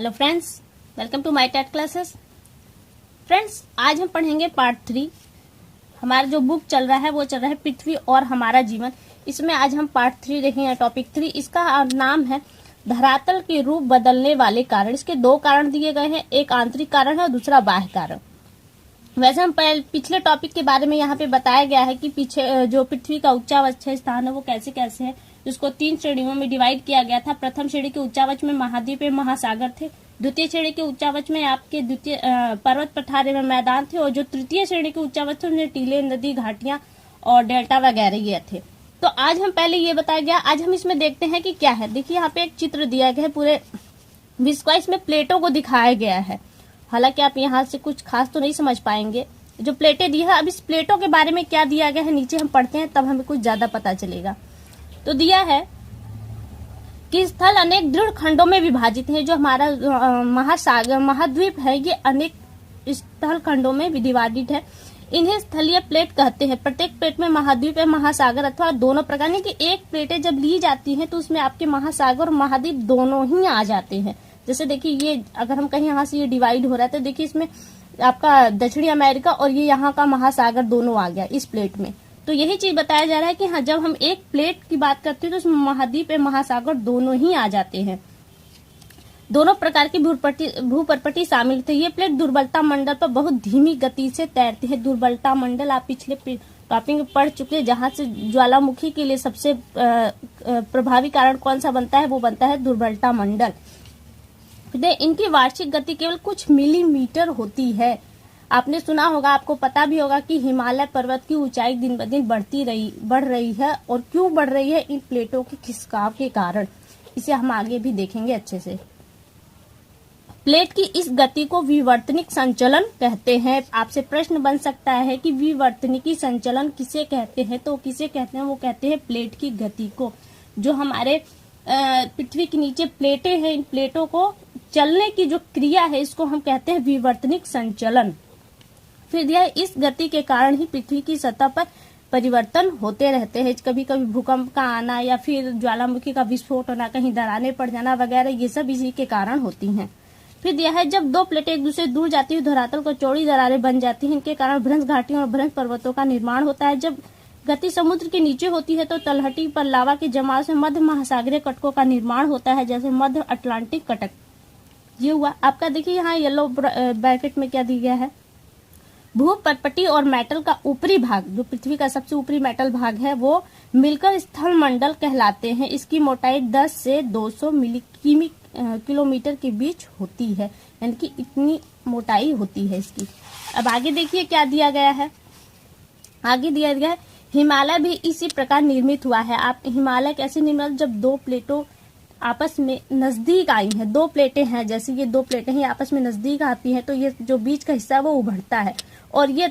Hello friends, welcome to my TET classes. Friends, आज हम पढ़ेंगे पार्ट 3। हमारा जो बुक चल रहा है वो चल रहा है पृथ्वी और हमारा जीवन। इसमें आज हम पार्ट 3 देखेंगे, टॉपिक 3। इसका नाम है धरातल के रूप बदलने वाले कारण। इसके दो कारण दिए गए हैं, एक आंतरिक कारण है और दूसरा बाह्य कारण। वैसे हम पिछले टॉपिक के बारे में यहाँ पे बताया गया है कि पीछे जो पृथ्वी का उच्चावच स्थान है वो कैसे कैसे है, जिसको 3 श्रेणियों में डिवाइड किया गया था। प्रथम श्रेणी के उच्चावच में महाद्वीप एवं महासागर थे। द्वितीय श्रेणी के उच्चावच में आपके पर्वत पठार एवं मैदान थे, और जो तृतीय श्रेणी के उच्चावच थे उनमें टीले, नदी, घाटियां और डेल्टा वगैरह ये थे। तो आज हम पहले ये बताया गया, आज हम इसमें देखते हैं कि क्या है। देखिए यहाँ पे एक चित्र दिया गया है, पूरे विश्व का इसमें प्लेटों को दिखाया गया है। हालांकि आप यहाँ से कुछ खास तो नहीं समझ पाएंगे जो प्लेटें दी है। अब इस प्लेटों के बारे में क्या दिया गया है नीचे हम पढ़ते हैं, तब हमें कुछ ज्यादा पता चलेगा। तो दिया है कि स्थल अनेक दृढ़ खंडों में विभाजित है। जो हमारा महासागर महाद्वीप है ये अनेक स्थल खंडों में विभाजित है। इन्हें स्थलीय प्लेट कहते हैं। प्रत्येक प्लेट में महाद्वीप या महासागर अथवा दोनों प्रकार, यानी कि एक प्लेटें जब ली जाती हैं तो उसमें आपके महासागर और महाद्वीप दोनों ही आ जाते हैं। जैसे देखिए ये अगर हम कहीं यहाँ से ये डिवाइड हो रहा है तो देखिए इसमें आपका दक्षिणी अमेरिका और ये यहाँ का महासागर दोनों आ गया इस प्लेट में। तो यही चीज बताया जा रहा है कि हाँ, जब हम एक प्लेट की बात करते हैं तो उसमें महाद्वीप एवं महासागर दोनों ही आ जाते हैं। दोनों प्रकार की भूपरपटी शामिल थे। ये प्लेट दुर्बलता मंडल पर बहुत धीमी गति से तैरती है। दुर्बलता मंडल आप पिछले टॉपिक में पढ़ चुके हैं, जहां से ज्वालामुखी के लिए सबसे प्रभावी कारण कौन सा बनता है, वो बनता है दुर्बलता मंडल। इनकी वार्षिक गति केवल कुछ मिलीमीटर होती है। आपने सुना होगा, आपको पता भी होगा कि हिमालय पर्वत की ऊंचाई दिन ब दिन बढ़ रही है। और क्यों बढ़ रही है? इन प्लेटों के खिसकाव के कारण। इसे हम आगे भी देखेंगे अच्छे से। प्लेट की इस गति को विवर्तनिक संचलन कहते हैं। आपसे प्रश्न बन सकता है कि विवर्तनिकी संचलन किसे कहते हैं? तो किसे कहते हैं? वो कहते हैं प्लेट की गति को। जो हमारे पृथ्वी के नीचे प्लेटें हैं, इन प्लेटों को चलने की जो क्रिया है इसको हम कहते हैं विवर्तनिक संचलन। फिर यह इस गति के कारण ही पृथ्वी की सतह पर परिवर्तन होते रहते हैं। कभी कभी भूकंप का आना या फिर ज्वालामुखी का विस्फोट होना, कहीं दरारें पड़ जाना वगैरह, ये सब इसी के कारण होती हैं। फिर यह है जब दो प्लेटें एक दूसरे दूर जाती है धरातल को चौड़ी दरारें बन जाती हैं। इनके कारण भ्रंश घाटियों और भ्रंश पर्वतों का निर्माण होता है। जब गति समुद्र के नीचे होती है तो तलहटी पर लावा के जमाव से मध्य महासागरीय कटकों का निर्माण होता है, जैसे मध्य अटलांटिक कटक। ये हुआ आपका। देखिए यहाँ येलो ब्रैकेट में क्या दिया गया है, भूपटपटी और मेटल का ऊपरी भाग, जो पृथ्वी का सबसे ऊपरी मेटल भाग है, वो मिलकर स्थल मंडल कहलाते हैं। इसकी मोटाई 10 से 200 किलोमीटर के बीच होती है, यानी कि इतनी मोटाई होती है इसकी। अब आगे देखिए क्या दिया गया है। आगे दिया गया है हिमालय भी इसी प्रकार निर्मित हुआ है। आप हिमालय कैसे निर्मित? जब दो प्लेटों आपस में नजदीक आई हैं, दो प्लेटें हैं, जैसे ये दो प्लेटें ही आपस में नजदीक आती हैं तो ये जो बीच का हिस्सा है वो उभरता है। और ये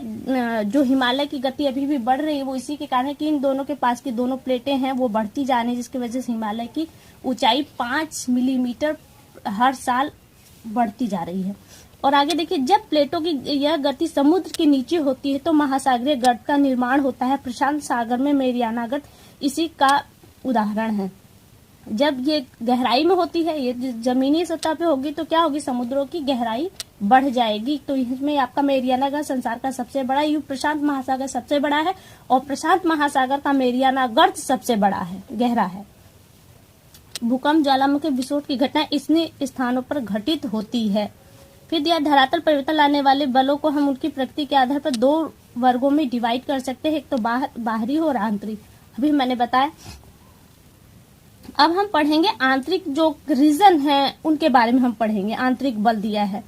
जो हिमालय की गति अभी भी बढ़ रही है वो इसी के कारण है कि इन दोनों के पास की दोनों प्लेटें हैं वो बढ़ती जा रही है, जिसकी वजह से हिमालय की ऊंचाई 5 मिलीमीटर हर साल बढ़ती जा रही है। और आगे देखिए, जब प्लेटों की यह गति समुद्र के नीचे होती है तो महासागरीय गर्त का निर्माण होता है। प्रशांत सागर में मेरियाना गर्त इसी का उदाहरण है। जब ये गहराई में होती है, ये जमीनी सतह पे होगी तो क्या होगी, समुद्रों की गहराई बढ़ जाएगी। तो इसमें आपका मेरियाना गर्त संसार का सबसे बड़ा, यू प्रशांत महासागर सबसे बड़ा है और प्रशांत महासागर का मेरियाना गर्त सबसे बड़ा है, गहरा है। भूकंप, ज्वालामुखी, विस्फोट की घटना इतने स्थानों पर घटित होती है। फिर यह धरातल परिवर्तन लाने वाले बलों को हम उनकी प्रकृति के आधार पर 2 वर्गों में डिवाइड कर सकते हैं, एक तो बाहरी और आंतरिक। अभी मैंने बताया। अब हम पढ़ेंगे आंतरिक जो रीजन है उनके बारे में हम पढ़ेंगे। आंतरिक बल दिया है।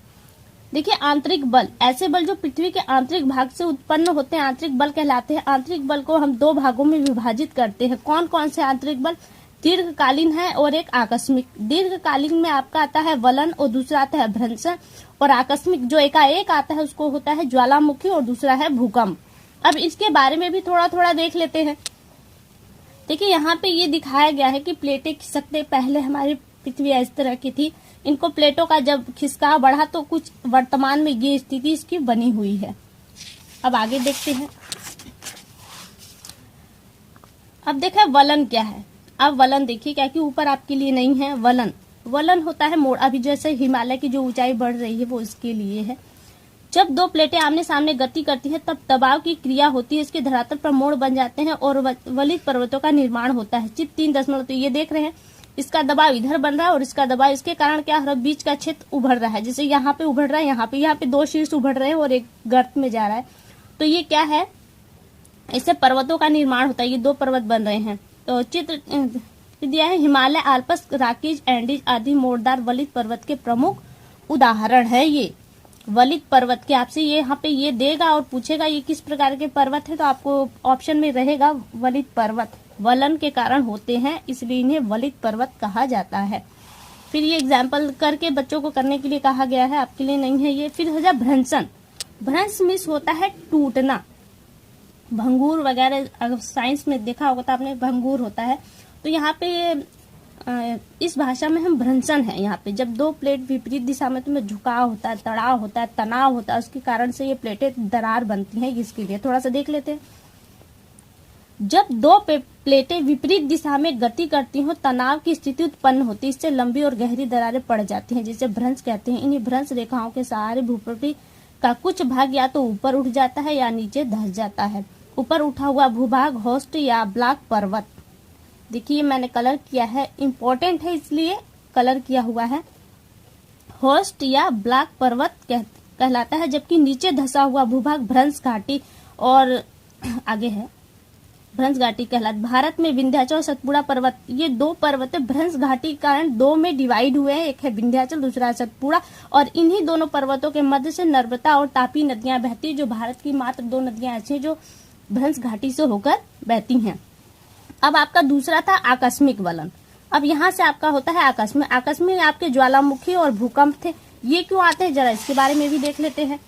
देखिए आंतरिक बल, ऐसे बल जो पृथ्वी के आंतरिक भाग से उत्पन्न होते हैं आंतरिक बल कहलाते हैं। आंतरिक बल को हम 2 भागों में विभाजित करते हैं। कौन कौन से आंतरिक बल? दीर्घकालीन है और एक आकस्मिक। दीर्घकालीन में आपका आता है वलन और दूसरा आता है भ्रंशन, और आकस्मिक जो एकाएक आता है उसको होता है ज्वालामुखी और दूसरा है भूकंप। अब इसके बारे में भी थोड़ा थोड़ा देख लेते हैं। देखिए यहाँ पे ये दिखाया गया है कि प्लेटें खिसकते पहले हमारी पृथ्वी इस तरह की थी। इनको प्लेटों का जब खिसकाव बढ़ा तो कुछ वर्तमान में ये स्थिति इसकी बनी हुई है। अब आगे देखते हैं। अब देखें वलन क्या है। अब वलन देखिए, क्या कि ऊपर आपके लिए नहीं है वलन। वलन होता है मोड़, अभी जैसे हिमालय की जो ऊंचाई बढ़ रही है वो इसके लिए है। जब दो प्लेटें आमने सामने गति करती हैं तब दबाव की क्रिया होती है, इसके धरातल पर मोड़ बन जाते हैं और वलित पर्वतों का निर्माण होता है। चित्र 3.2 तो ये देख रहे हैं, इसका दबाव इधर बन रहा है और इसका दबाव, इसके कारण क्या हो रहा है, बीच का क्षेत्र उभर रहा है। जैसे यहाँ पे उभर रहा है, यहाँ पे 2 शीर्ष उभर रहे हैं और एक गर्त में जा रहा है। तो ये क्या है, इससे पर्वतों का निर्माण होता है। ये 2 पर्वत बन रहे हैं। तो चित्र दिया है, हिमालय, आल्प्स, राकीज, एंडीज आदि मोड़दार वलित पर्वत के प्रमुख उदाहरण है। ये वलित पर्वत के आपसे ये यहाँ पे ये देगा और पूछेगा ये किस प्रकार के पर्वत है, तो आपको ऑप्शन में रहेगा वलित पर्वत। वलन के कारण होते हैं इसलिए इन्हें वलित पर्वत कहा जाता है। फिर ये एग्जाम्पल करके बच्चों को करने के लिए कहा गया है, आपके लिए नहीं है ये। फिर हो जाए भ्रंशन। भ्रंश मीन्स होता है टूटना, भंगूर वगैरह, अगर साइंस में देखा होगा तो आपने भंगूर होता है। तो यहाँ पे ये इस भाषा में हम भ्रंशन है। यहाँ पे जब 2 प्लेट विपरीत दिशा में तुम्हें झुकाव होता है, तड़ाव होता है, तनाव होता है, उसके कारण से ये प्लेटें दरार बनती हैं। इसके लिए थोड़ा सा देख लेते हैं। जब 2 प्लेटें विपरीत दिशा में गति करती हो तनाव की स्थिति उत्पन्न होती है, इससे लंबी और गहरी दरारें पड़ जाती हैं, जिसे भ्रंश कहते हैं। इन्हीं भ्रंश रेखाओं के सहारे भूपृष्ठ का कुछ भाग या तो ऊपर उठ जाता है या नीचे धंस जाता है। ऊपर उठा हुआ भूभाग होस्ट या ब्लॉक पर्वत, देखिए मैंने कलर किया है, इंपॉर्टेंट है इसलिए कलर किया हुआ है। होस्ट या ब्लॉक पर्वत कहलाता है, जबकि नीचे धंसा हुआ भूभाग भ्रंश घाटी और आगे है भ्रंश घाटी कहलाता। भारत में विंध्याचल और सतपुड़ा पर्वत, ये 2 पर्वत भ्रंश घाटी के कारण 2 में डिवाइड हुए हैं। एक है विंध्याचल, दूसरा है सतपुड़ा, और इन्हीं दोनों पर्वतों के मध्य से नर्मदा और तापी नदियां बहती, जो भारत की मात्र 2 नदियां ऐसी हैं जो भ्रंश घाटी से होकर बहती हैं। अब आपका दूसरा था आकस्मिक वलन। अब यहाँ से आपका होता है आकस्मिक। आकस्मिक आपके ज्वालामुखी और भूकंप थे। ये क्यों आते हैं जरा इसके बारे में भी देख लेते हैं।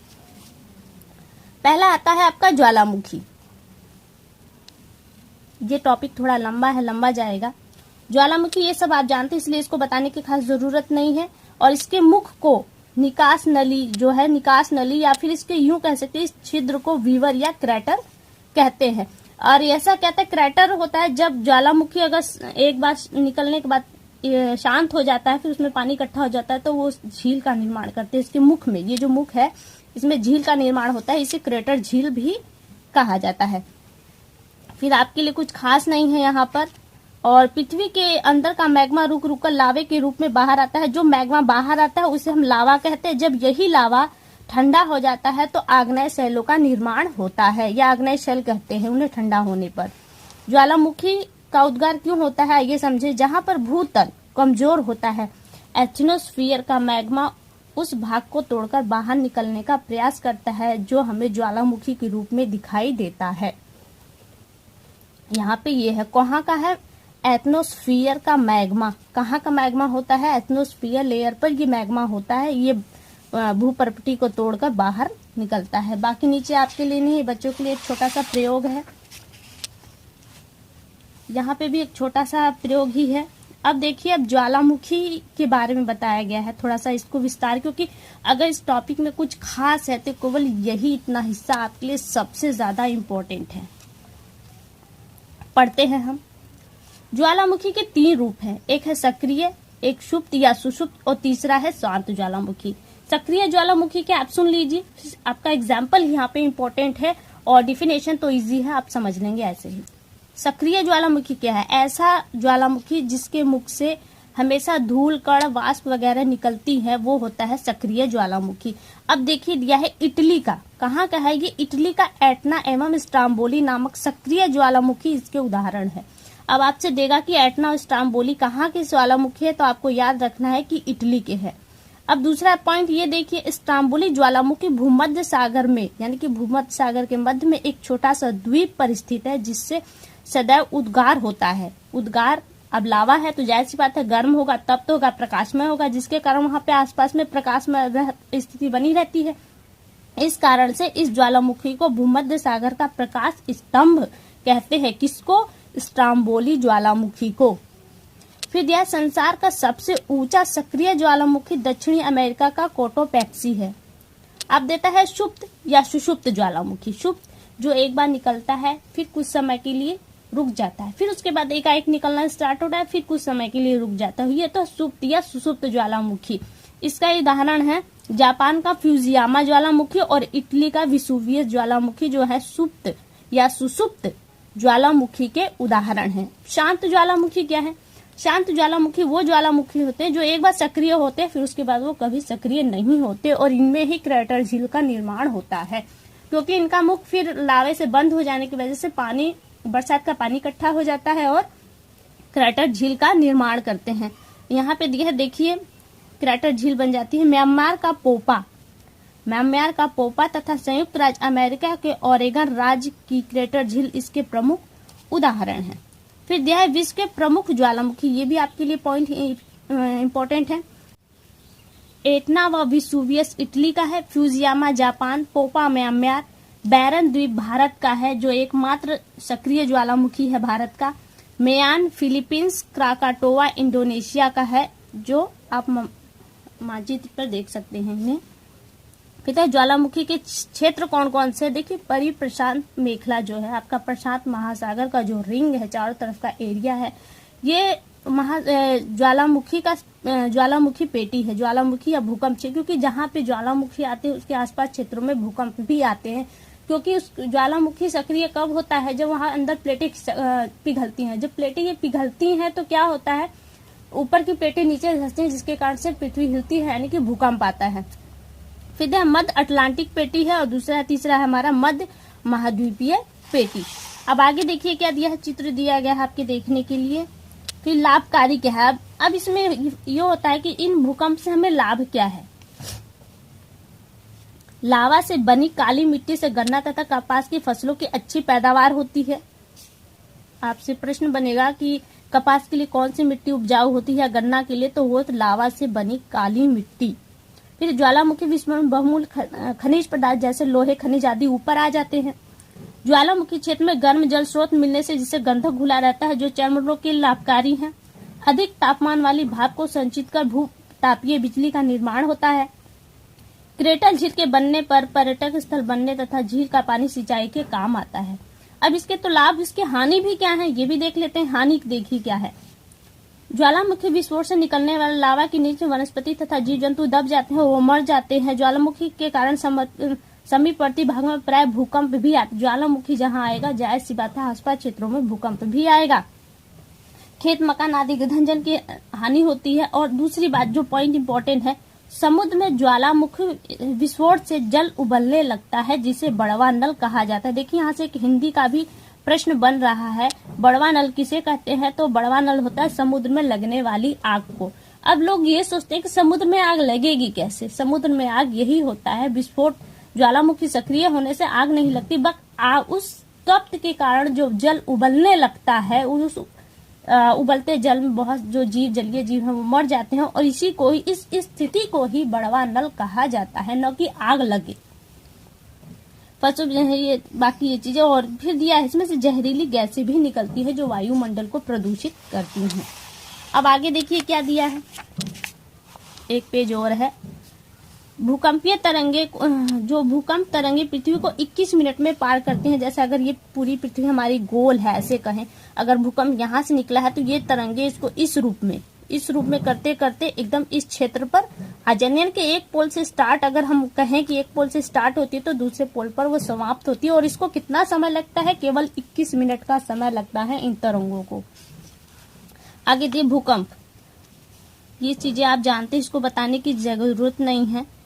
पहला आता है आपका ज्वालामुखी। ये टॉपिक थोड़ा लंबा है, लंबा जाएगा। ज्वालामुखी ये सब आप जानते हैं इसलिए इसको बताने की खास जरूरत नहीं है। और इसके मुख को निकास नली जो है, निकास नली या फिर इसके यूं कह सकते हैं, इस छिद्र को वीवर या क्रैटर कहते हैं। और ऐसा कहते हैं क्रैटर होता है जब ज्वालामुखी अगर एक बार निकलने के बाद शांत हो जाता है, फिर उसमें पानी इकट्ठा हो जाता है, तो वो झील का निर्माण करते हैं। इसके मुख में, ये जो मुख है इसमें झील का निर्माण होता है, इसे क्रैटर झील भी कहा जाता है। फिर आपके लिए कुछ खास नहीं है यहाँ पर। और पृथ्वी के अंदर का मैग्मा रुक रुक कर लावे के रूप में बाहर आता है। जो मैग्मा बाहर आता है उसे हम लावा कहते हैं। जब यही लावा ठंडा हो जाता है तो आग्नेय शैलों का निर्माण होता है, या आग्नेय शैल कहते हैं उन्हें ठंडा होने पर। ज्वालामुखी का उद्गार क्यों होता है ये समझे। जहां पर भूतल कमजोर होता है, एथनोस्फीयर का मैग्मा उस भाग को तोड़कर बाहर निकलने का प्रयास करता है, जो हमें ज्वालामुखी के रूप में दिखाई देता है। यहाँ पे ये है, कहाँ का है, एथनोस्फीयर का मैग्मा। कहाँ का मैग्मा होता है, एथनोस्फीयर लेयर पर ये मैग्मा होता है। ये भूपर्पटी को तोड़कर बाहर निकलता है। बाकी नीचे आपके लिए नहीं, बच्चों के लिए एक छोटा सा प्रयोग है। यहाँ पे भी एक छोटा सा प्रयोग ही है। अब देखिए, अब ज्वालामुखी के बारे में बताया गया है, थोड़ा सा इसको विस्तार, क्योंकि अगर इस टॉपिक में कुछ खास है तो केवल यही इतना हिस्सा आपके लिए सबसे ज्यादा इम्पोर्टेंट है। पढ़ते हैं हम। ज्वालामुखी के 3 रूप हैं, एक है सक्रिय, एक सुप्त या सुषुप्त और तीसरा है शांत ज्वालामुखी। सक्रिय ज्वालामुखी के आप सुन लीजिए, आपका एग्जाम्पल यहाँ पे इम्पोर्टेंट है और डिफिनेशन तो इजी है, आप समझ लेंगे ऐसे ही। सक्रिय ज्वालामुखी क्या है, ऐसा ज्वालामुखी जिसके मुख से हमेशा धूल, कण, वाष्प वगैरह निकलती है, वो होता है सक्रिय ज्वालामुखी। अब देखिए दिया है इटली का, कहाँ का है ये, इटली का एटना एवं स्ट्राम्बोली नामक सक्रिय ज्वालामुखी इसके उदाहरण है। अब आपसे देगा कि एटना और स्ट्राम्बोली कहाँ के ज्वालामुखी है, तो आपको याद रखना है कि इटली के है। अब दूसरा पॉइंट ये देखिए, स्ट्राम्बोली ज्वालामुखी भूमध्य सागर में, यानी कि भूमध्य सागर के मध्य में एक छोटा सा द्वीप पर स्थित है, जिससे सदैव उद्गार होता है। उद्गार, अब लावा है तो जाहिर सी बात है गर्म होगा, तब तो होगा, प्रकाशमय होगा, जिसके कारण वहां पे आसपास में प्रकाशमय स्थिति बनी रहती है। इस कारण से इस ज्वालामुखी को भूमध्य सागर का प्रकाश स्तंभ कहते हैं। किसको, स्ट्राम्बोली ज्वालामुखी को। फिर दिया, संसार का सबसे ऊंचा सक्रिय ज्वालामुखी दक्षिणी अमेरिका का कोटोपैक्सी है। अब देता है सुप्त या सुषुप्त ज्वालामुखी। सुप्त जो एक बार निकलता है फिर कुछ समय के लिए रुक जाता है, फिर उसके बाद एकाएक निकलना स्टार्ट होता है, फिर कुछ समय के लिए रुक जाता है। ये तो सुप्त या सुसुप्त ज्वालामुखी। इसका उदाहरण है जापान का फ्यूजियामा ज्वालामुखी और इटली का विसुवियस ज्वालामुखी, जो है सुप्त या सुसुप्त ज्वालामुखी के उदाहरण है। शांत ज्वालामुखी क्या है? शांत ज्वालामुखी वो ज्वालामुखी होते हैं जो एक बार सक्रिय होते हैं, फिर उसके बाद वो कभी सक्रिय नहीं होते, और इनमें ही क्रेटर झील का निर्माण होता है, क्योंकि इनका मुख फिर लावे से बंद हो जाने की वजह से पानी, बरसात का पानी इकट्ठा हो जाता है और क्रेटर झील का निर्माण करते हैं। यहाँ पे दिया है, देखिए क्रेटर झील बन जाती है। म्यांमार का पोपा तथा संयुक्त राज्य अमेरिका के ओरेगन राज्य की क्रेटर झील इसके प्रमुख उदाहरण है। फिर दिया है विश्व के प्रमुख ज्वालामुखी, ये भी आपके लिए पॉइंट इंपॉर्टेंट है। एटना व विसुवियस इटली का है, फ्यूजियामा जापान, पोपा म्यांमार, बैरन द्वीप भारत का है जो एकमात्र सक्रिय ज्वालामुखी है भारत का, मेयान फिलीपींस, क्राकाटोवा इंडोनेशिया का है, जो आप मानचित्र पर देख सकते हैं इन्हें। कहते हैं ज्वालामुखी के क्षेत्र कौन कौन से? देखिए परिप्रशांत मेखला जो है आपका, प्रशांत महासागर का जो रिंग है चारों तरफ का एरिया है, ये ज्वालामुखी पेटी है, ज्वालामुखी या भूकंप क्षेत्र, क्योंकि जहाँ पे ज्वालामुखी आते हैं उसके आसपास क्षेत्रों में भूकंप भी आते हैं, क्योंकि उस ज्वालामुखी सक्रिय कब होता है? जब वहां अंदर प्लेटें पिघलती हैं। जब प्लेटें ये पिघलती हैं तो क्या होता है, ऊपर की प्लेटें नीचे धंसती हैं, जिसके कारण से पृथ्वी हिलती है, यानी कि भूकंप आता है। फिर मध्य अटलांटिक पेटी है, और तीसरा है हमारा मध्य महाद्वीपीय पेटी। अब आगे देखिए क्या दिया है, चित्र दिया गया है आपके देखने के लिए। फिर लाभकारी क्या है? अब इसमें ये होता है कि इन भूकंप से हमें लाभ क्या है। लावा से बनी काली मिट्टी से गन्ना तथा कपास की फसलों की अच्छी पैदावार होती है। आपसे प्रश्न बनेगा कि कपास के लिए कौन सी मिट्टी उपजाऊ होती है, गन्ना के लिए, तो वो लावा से बनी काली मिट्टी। फिर ज्वालामुखी विस्फोटन बहुमूल्य खनिज पदार्थ जैसे लोहे, खनिज आदि ऊपर आ जाते हैं। ज्वालामुखी क्षेत्र में गर्म जल स्रोत मिलने से जिससे गंधक घुला रहता है, जो चर्म रोग के लिए लाभकारी है। अधिक तापमान वाली भाप को संचित कर भू तापीय बिजली का निर्माण होता है। क्रेटर झील के बनने पर पर्यटक स्थल बनने तथा झील का पानी सिंचाई के काम आता है। अब इसके तो लाभ, इसके हानि भी क्या है ये भी देख लेते हैं। हानि देखिए क्या है। ज्वालामुखी विस्फोट से निकलने वाले लावा के नीचे वनस्पति तथा जीव जंतु दब जाते हैं, वो मर जाते हैं। ज्वालामुखी के कारण समीपवर्ती भागों में प्राय भूकंप भी आते। ज्वालामुखी जहां आएगा जाहिर सी बात है आसपास क्षेत्रों में भूकंप भी आएगा। खेत मकान आदि के धन जन की हानि होती है। और दूसरी बात जो पॉइंट इंपॉर्टेंट है, समुद्र में ज्वालामुखी विस्फोट से जल उबलने लगता है, जिसे बड़वा नल कहा जाता है। देखिए यहाँ से एक हिंदी का भी प्रश्न बन रहा है, बड़वा नल किसे कहते हैं? तो बड़वा नल होता है समुद्र में लगने वाली आग को। अब लोग ये सोचते हैं कि समुद्र में आग लगेगी कैसे? समुद्र में आग यही होता है, विस्फोट ज्वालामुखी सक्रिय होने से आग नहीं लगती, बस उस तप्त के कारण जो जल उबलने लगता है, उस उबलते जल में बहुत जो जलीय जीव हैं वो मर जाते हैं, और इसी को ही, इस स्थिति को ही बड़वा नल कहा जाता है, न कि आग लगे। फसों ये बाकी ये चीजें। और फिर दिया है इसमें से जहरीली गैसें भी निकलती है जो वायुमंडल को प्रदूषित करती हैं। अब आगे देखिए क्या दिया है, एक पेज और है। भूकंपीय तरंगे, जो भूकंप तरंगे पृथ्वी को 21 मिनट में पार करती हैं। जैसे अगर ये पूरी पृथ्वी हमारी गोल है, ऐसे कहें, अगर भूकंप यहाँ से निकला है तो ये तरंगे इसको इस रूप में करते करते एकदम इस क्षेत्र पर आ जाएंगे। यानी कि एक पोल से स्टार्ट, अगर हम कहें कि एक पोल से स्टार्ट होती है तो दूसरे पोल पर वो समाप्त होती है। और इसको कितना समय लगता है? केवल 21 मिनट का समय लगता है इन तरंगों को। आगे दिए भूकंप, ये चीजें आप जानते हैं, इसको बताने की जरूरत नहीं है।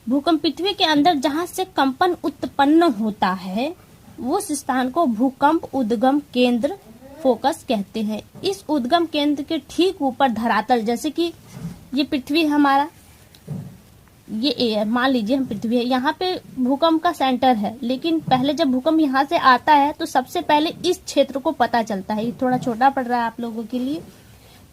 भूकंप पृथ्वी के अंदर जहां से कंपन उत्पन्न होता है, उस स्थान को भूकंप उद्गम केंद्र फोकस कहते हैं। इस उद्गम केंद्र के ठीक ऊपर धरातल, जैसे कि ये पृथ्वी हमारा, ये मान लीजिए हम पृथ्वी है, यहाँ पे भूकंप का सेंटर है। लेकिन पहले जब भूकंप यहाँ से आता है तो सबसे पहले इस क्षेत्र को पता चलता है। ये थोड़ा छोटा पड़ रहा है आप लोगों के लिए,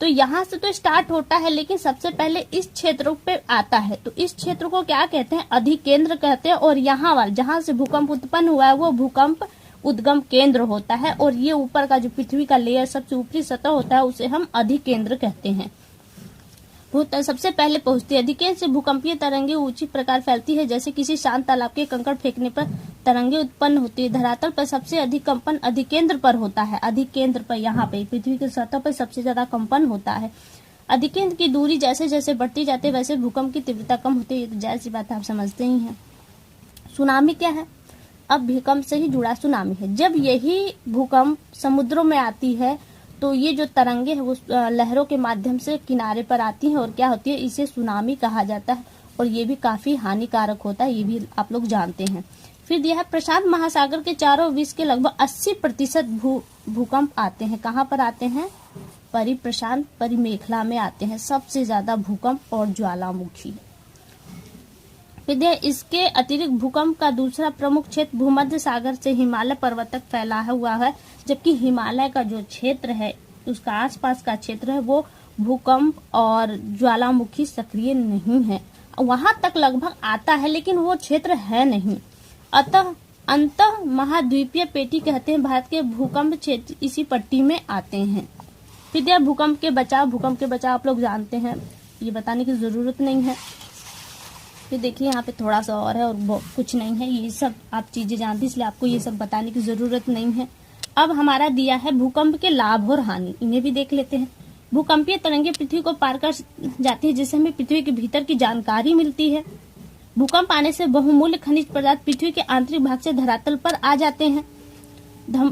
तो यहाँ से तो स्टार्ट होता है, लेकिन सबसे पहले इस क्षेत्र पे आता है। तो इस क्षेत्र को क्या कहते हैं? अधिकेंद्र कहते हैं। और यहाँ वाला जहां से भूकंप उत्पन्न हुआ है वो भूकंप उद्गम केंद्र होता है। और ये ऊपर का जो पृथ्वी का लेयर, सबसे ऊपरी सतह होता है, उसे हम अधिकेंद्र कहते हैं। सबसे पहले पहुंचती है। अधिकेंद्र से भूकंपीय तरंगे ऊंची प्रकार फैलती है, जैसे किसी शांत तालाब के कंकड़ फेंकने पर तरंगे उत्पन्न होती है। धरातल पर सबसे अधिक कंपन अधिकेंद्र पर होता है। अधिकेंद्र पर, यहाँ पे पृथ्वी की सतह पर सबसे ज्यादा कंपन होता है। अधिकेंद्र की दूरी जैसे जैसे बढ़ती जाती है वैसे भूकंप की तीव्रता कम होती है। तो जाहिर सी बात है, आप समझते ही हैं। सुनामी क्या है? अब भूकंप से ही जुड़ा सुनामी है। जब यही भूकंप समुद्रों में आती है तो ये जो तरंगे है वो लहरों के माध्यम से किनारे पर आती हैं और क्या होती है, इसे सुनामी कहा जाता है। और ये भी काफी हानिकारक होता है, ये भी आप लोग जानते हैं। फिर यह प्रशांत महासागर के चारों विश्व के लगभग 80% भूकंप आते हैं। कहाँ पर आते हैं? परिप्रशांत परिमेखला में आते हैं सबसे ज्यादा भूकंप और ज्वालामुखी। फिर इसके अतिरिक्त भूकंप का दूसरा प्रमुख क्षेत्र भूमध्य सागर से हिमालय पर्वत तक फैला हुआ है। जबकि हिमालय का जो क्षेत्र है, उसका आसपास का क्षेत्र है, वो भूकंप और ज्वालामुखी सक्रिय नहीं है। वहां तक लगभग आता है लेकिन वो क्षेत्र है नहीं। अतः अंतः महाद्वीपीय पेटी कहते हैं भारत के भूकंप क्षेत्र इसी पट्टी में आते हैं। फिर यह भूकंप के बचाव आप लोग जानते हैं, ये बताने की जरूरत नहीं है। फिर देखिए यहाँ पे थोड़ा सा और है और कुछ नहीं है, ये सब आप चीजें जानते हैं, इसलिए आपको ये सब बताने की जरूरत नहीं है। अब हमारा दिया है भूकंप के लाभ और हानि, इन्हें भी देख लेते हैं। भूकंपीय तरंगे पृथ्वी को पार कर जाती है, जिससे हमें पृथ्वी के भीतर की जानकारी मिलती है। भूकंप आने से बहुमूल्य खनिज पदार्थ पृथ्वी के आंतरिक भाग से धरातल पर आ जाते हैं।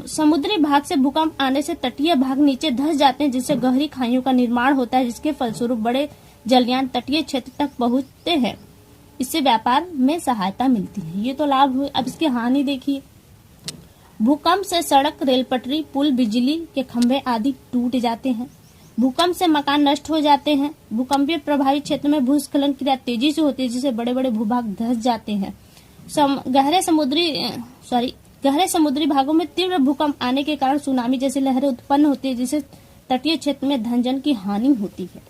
समुद्री भाग से भूकंप आने से तटीय भाग नीचे धंस जाते हैं, जिससे गहरी खाइयों का निर्माण होता है, जिसके फलस्वरूप बड़े जलयान तटीय क्षेत्र तक पहुंचते हैं। इससे व्यापार में सहायता मिलती है। ये तो लाभ हुए। अब इसकी हानि देखिए। भूकंप से सड़क, रेल पटरी, पुल, बिजली के खंभे आदि टूट जाते हैं। भूकंप से मकान नष्ट हो जाते हैं। भूकंपीय प्रभावित क्षेत्र में भूस्खलन क्रिया तेजी से होती है, जिससे बड़े बड़े भूभाग धंस जाते हैं। गहरे समुद्री भागों में तीव्र भूकंप आने के कारण सुनामी जैसी लहरें उत्पन्न होती है, जिससे तटीय क्षेत्र में धन जन की हानि होती है।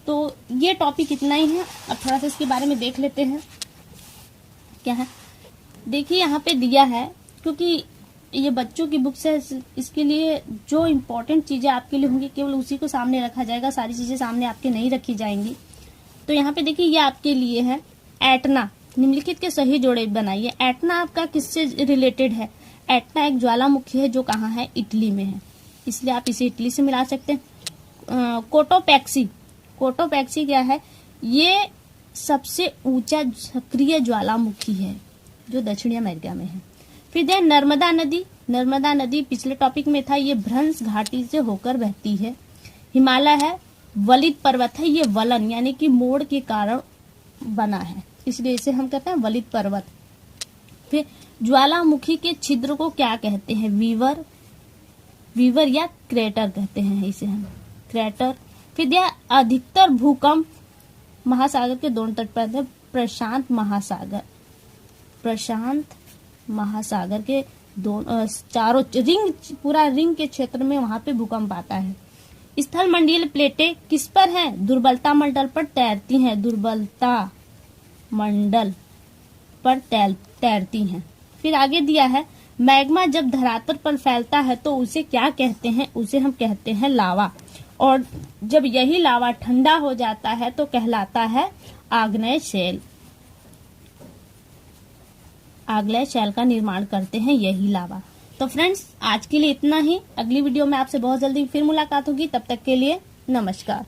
तो ये टॉपिक इतना ही है। अब थोड़ा सा इसके बारे में देख लेते हैं क्या है। देखिए यहाँ पे दिया है, क्योंकि ये बच्चों की बुक है, इसके लिए जो इम्पोर्टेंट चीजें आपके लिए होंगी केवल उसी को सामने रखा जाएगा, सारी चीजें सामने आपके नहीं रखी जाएंगी। तो यहाँ पे देखिए ये आपके लिए है एटना। निम्नलिखित के सही जोड़े बनाइए। एटना आपका किससे रिलेटेड है? एटना एक ज्वालामुखी है जो कहाँ है? इटली में है, इसलिए आप इसे इटली से मिला सकते हैं। कोटोपैक्सी क्या है? ये सबसे ऊंचा सक्रिय ज्वालामुखी है जो दक्षिणी अमेरिका में है। फिर है नर्मदा नदी पिछले टॉपिक में था, ये भ्रंश घाटी से होकर बहती है। हिमालय है, वलित पर्वत है, ये वलन यानी कि मोड़ के कारण बना है, इसलिए इसे हम कहते हैं वलित पर्वत। फिर ज्वालामुखी के छिद्र को क्या कहते हैं? वीवर या क्रेटर कहते हैं इसे हम, क्रेटर। फिर यह अधिकतर भूकंप महासागर के दोनों तट पर है। प्रशांत महासागर के चारों पूरा रिंग के क्षेत्र में वहां पे भूकंप आता है। स्थल मंडलीय प्लेटें किस पर हैं? दुर्बलता मंडल पर तैरती हैं। दुर्बलता मंडल पर तैरती हैं। फिर आगे दिया है मैग्मा जब धरातल पर फैलता है तो उसे क्या कहते हैं? उसे हम कहते हैं लावा। और जब यही लावा ठंडा हो जाता है तो कहलाता है आग्नेय शैल। आग्नेय शैल का निर्माण करते हैं यही लावा। तो फ्रेंड्स आज के लिए इतना ही। अगली वीडियो में आपसे बहुत जल्दी फिर मुलाकात होगी, तब तक के लिए नमस्कार।